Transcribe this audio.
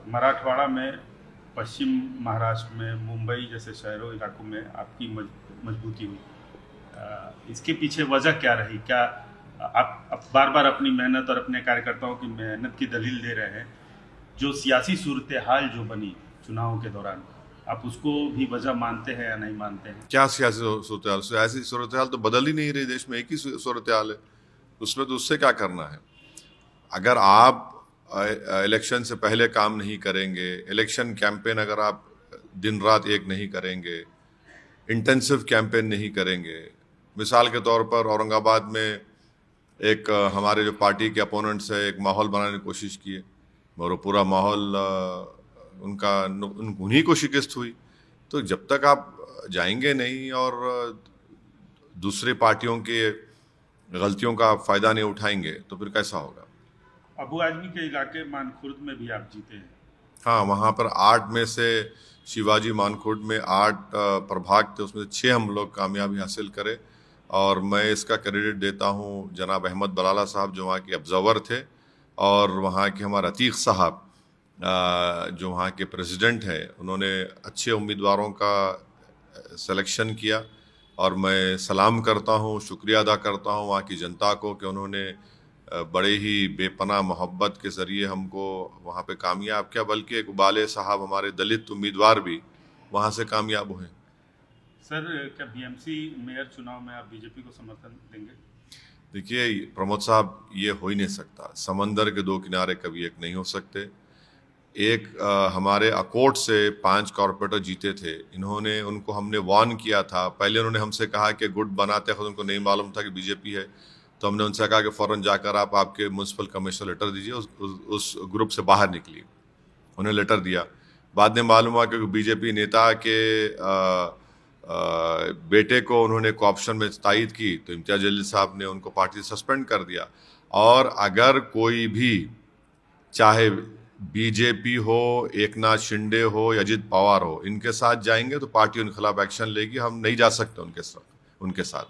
मराठवाड़ा में, पश्चिम महाराष्ट्र में, मुंबई जैसे शहरों इलाकों में आपकी मजबूती हुई। इसके पीछे वजह क्या रही? क्या आप बार बार अपनी मेहनत और अपने कार्यकर्ताओं की मेहनत की दलील दे रहे हैं, जो सियासी सूरत हाल जो बनी चुनाव के दौरान, आप उसको भी वजह मानते हैं या नहीं मानते हैं? क्या सियासी सूरत हाल तो बदल ही नहीं रही, देश में एक ही सूरत हाल है। उसमें तो उससे क्या करना है? अगर आप इलेक्शन से पहले काम नहीं करेंगे, इलेक्शन कैंपेन अगर आप दिन रात एक नहीं करेंगे, इंटेंसिव कैंपेन नहीं करेंगे। मिसाल के तौर पर औरंगाबाद में एक हमारे जो पार्टी के अपोनेंट्स है, एक माहौल बनाने की कोशिश किए और वो पूरा माहौल उन्हीं को शिकस्त हुई। तो जब तक आप जाएंगे नहीं और दूसरे पार्टियों के गलतियों का फ़ायदा नहीं उठाएंगे तो फिर कैसा होगा? अबू आजमी के इलाके मानखुर्द में भी आप जीते हैं। हाँ, वहाँ पर 8 में से शिवाजी मानखुर्द में 8 प्रभाग थे, उसमें से 6 हम लोग कामयाबी हासिल करे। और मैं इसका क्रेडिट देता हूँ जनाब अहमद बलाला साहब, जो वहाँ के ऑब्जर्वर थे, और वहाँ के हमारे अतीक साहब जो वहाँ के प्रेसिडेंट हैं। उन्होंने अच्छे उम्मीदवारों का सिलेक्शन किया और मैं सलाम करता हूँ, शुक्रिया अदा करता हूँ वहाँ की जनता को कि उन्होंने बड़े ही बेपनाह मोहब्बत के ज़रिए हमको वहाँ पे कामयाब किया। बल्कि एक उबाले साहब, हमारे दलित उम्मीदवार भी वहाँ से कामयाब हुए। सर, क्या बीएमसी मेयर चुनाव में आप बीजेपी को समर्थन देंगे? देखिए प्रमोद साहब, ये हो ही नहीं सकता। समंदर के दो किनारे कभी एक नहीं हो सकते। एक हमारे अकोट से 5 कॉरपोरेटर जीते थे। उनको हमने वार्न किया था। पहले उन्होंने हमसे कहा कि गुट बनाते खुद उनको नहीं मालूम था कि बीजेपी है। तो हमने उनसे कहा कि फ़ौरन जाकर आप आपके म्यूनसिपल कमिश्नर लेटर दीजिए। उस ग्रुप से बाहर निकलिए। उन्हें लेटर दिया। बाद में मालूम हुआ कि बीजेपी नेता के बेटे को उन्होंने कोऑप्शन में तायद की, तो इम्तियाज जलील साहब ने उनको पार्टी से सस्पेंड कर दिया। और अगर कोई भी, चाहे बीजेपी हो, एकनाथ शिंदे हो या अजित पवार हो, इनके साथ जाएंगे तो पार्टी उनके खिलाफ एक्शन लेगी। हम नहीं जा सकते उनके साथ।